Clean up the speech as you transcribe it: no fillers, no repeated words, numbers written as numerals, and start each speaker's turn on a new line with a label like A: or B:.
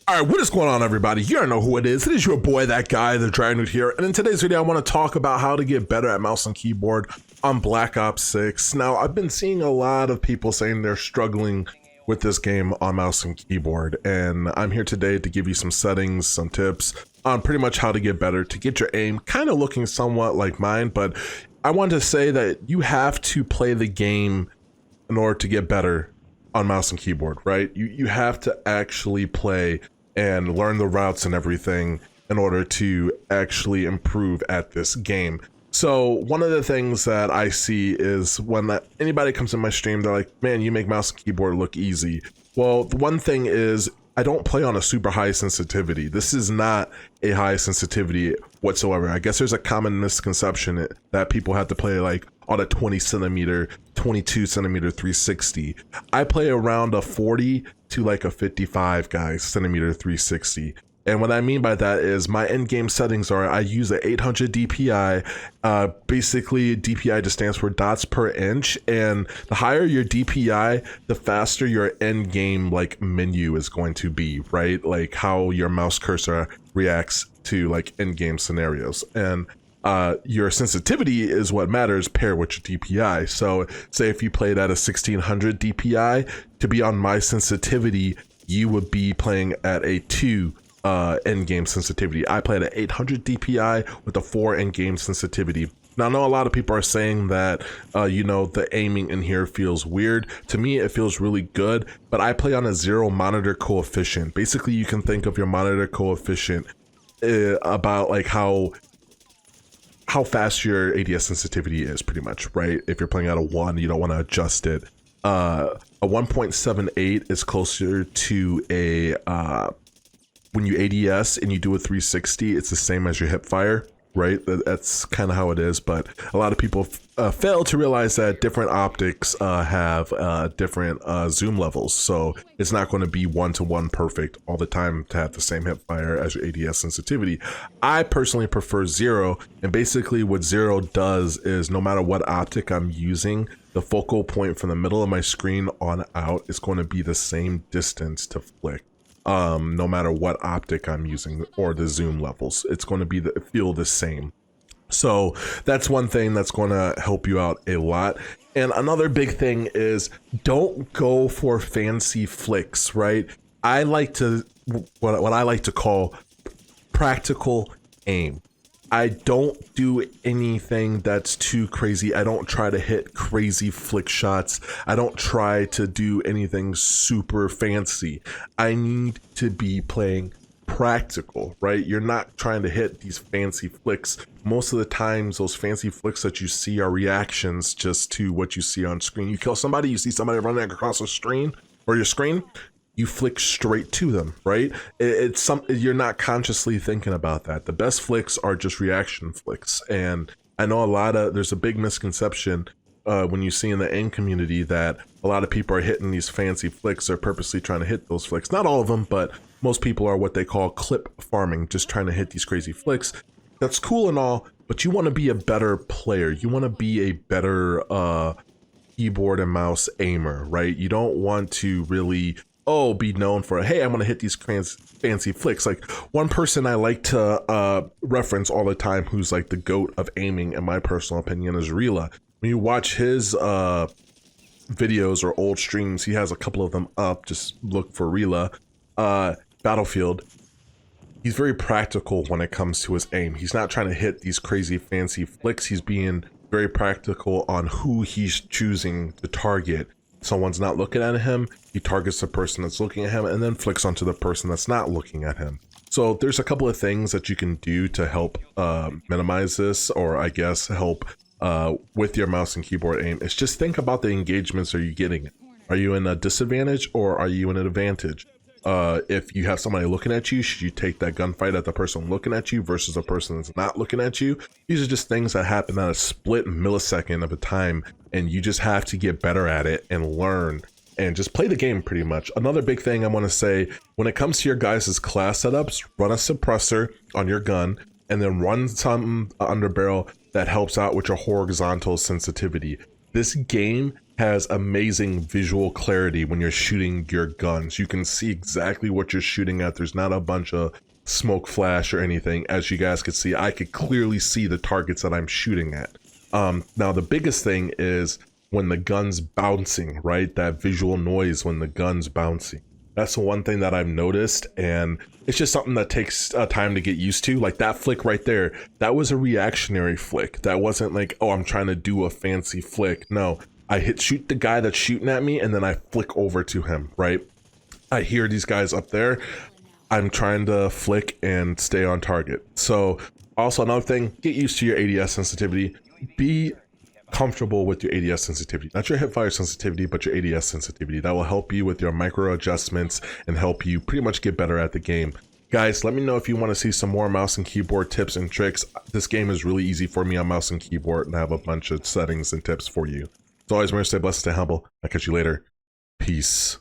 A: All right, what is going on, everybody? You don't know who it is. It is your boy, that guy, the NEWT here. And in today's video, I want to talk about how to get better at mouse and keyboard on Black Ops 6. Now, I've been seeing a lot of people saying they're struggling with this game on mouse and keyboard. And I'm here today to give you some settings, some tips on pretty much how to get better, to get your aim kind of looking somewhat like mine. But I want to say that you have to play the game in order to get better on mouse and keyboard, right? You have to actually play and learn the routes and everything in order to actually improve at this game. So one of the things that I see is when anybody comes in my stream, they're like, man, you make mouse and keyboard look easy. Well, the one thing is I don't play on a super high sensitivity. This is not a high sensitivity whatsoever. I guess there's a common misconception that people have to play like on a 20 centimeter, 22 centimeter 360. I play around a 40 to like a 55 centimeter 360. And what I mean by that is my in-game settings are I use a 800 DPI. Basically, DPI just stands for dots per inch. And the higher your DPI, the faster your in-game like menu is going to be, right? Like how your mouse cursor reacts to like in-game scenarios. And your sensitivity is what matters paired with your DPI. So say if you played at a 1600 DPI, to be on my sensitivity, you would be playing at a 2 in-game sensitivity. I played at 800 DPI with a 4 in-game sensitivity. Now, I know a lot of people are saying that, you know, the aiming in here feels weird. To me, it feels really good, but I play on a 0 monitor coefficient. Basically, you can think of your monitor coefficient about like how fast your ADS sensitivity is, pretty much, right? If you're playing at a 1, you don't want to adjust it. A 1.78 is closer to a when you ADS and you do a 360, it's the same as your hip fire, right? That's kind of how it is, but a lot of people fail to realize that different optics have different zoom levels, so it's not going to be one-to-one perfect all the time to have the same hip fire as your ADS sensitivity. I personally prefer 0, and basically what 0 does is no matter what optic I'm using, the focal point from the middle of my screen on out is going to be the same distance to flick. No matter what optic I'm using or the zoom levels, it's going to feel the same. So that's one thing that's going to help you out a lot. And another big thing is don't go for fancy flicks, right? I like to, what I like to call practical aim. I don't do anything that's too crazy. I don't try to hit crazy flick shots. I don't try to do anything super fancy. I need to be playing practical, right? You're not trying to hit these fancy flicks. Most of the times, those fancy flicks that you see are reactions just to what you see on screen. You kill somebody, you see somebody running across the screen or your screen, you flick straight to them, right? You're not consciously thinking about that. The best flicks are just reaction flicks. And I know there's a big misconception when you see in the aim community that a lot of people are hitting these fancy flicks. They're purposely trying to hit those flicks. Not all of them, but most people are what they call clip farming, just trying to hit these crazy flicks. That's cool and all, but you want to be a better player. You want to be a better keyboard and mouse aimer, right? You don't want to really be known for, hey, I'm gonna hit these fancy flicks. Like one person I like to reference all the time who's like the GOAT of aiming, in my personal opinion, is Rila. When you watch his videos or old streams, he has a couple of them up, just look for Rila. Battlefield, he's very practical when it comes to his aim. He's not trying to hit these crazy fancy flicks. He's being very practical on who he's choosing to target. Someone's not looking at him, he targets the person that's looking at him and then flicks onto the person that's not looking at him. So there's a couple of things that you can do to help minimize this, or I guess help with your mouse and keyboard aim. It's just think about the engagements are you getting. Are you in a disadvantage or are you in an advantage? If you have somebody looking at you, should you take that gunfight at the person looking at you versus a person that's not looking at you? These are just things that happen at a split millisecond of a time, and you just have to get better at it and learn and just play the game pretty much. Another big thing I want to say, when it comes to your guys' class setups, run a suppressor on your gun and then run some underbarrel that helps out with your horizontal sensitivity. This game has amazing visual clarity when you're shooting your guns. You can see exactly what you're shooting at. There's not a bunch of smoke flash or anything. As you guys could see, I could clearly see the targets that I'm shooting at. Now the biggest thing is when the gun's bouncing, right? That visual noise when the gun's bouncing. That's the one thing that I've noticed, and it's just something that takes time to get used to. Like that flick right there, that was a reactionary flick. That wasn't like, oh, I'm trying to do a fancy flick. No, I shoot the guy that's shooting at me, and then I flick over to him, right? I hear these guys up there. I'm trying to flick and stay on target. So also another thing, get used to your ADS sensitivity. Be comfortable with your ADS sensitivity, not your hipfire sensitivity, but your ADS sensitivity. That will help you with your micro adjustments and help you pretty much get better at the game. Guys, let me know if you want to see some more mouse and keyboard tips and tricks. This game is really easy for me on mouse and keyboard, and I have a bunch of settings and tips for you. As always, remember to stay blessed, stay humble. I'll catch you later. Peace.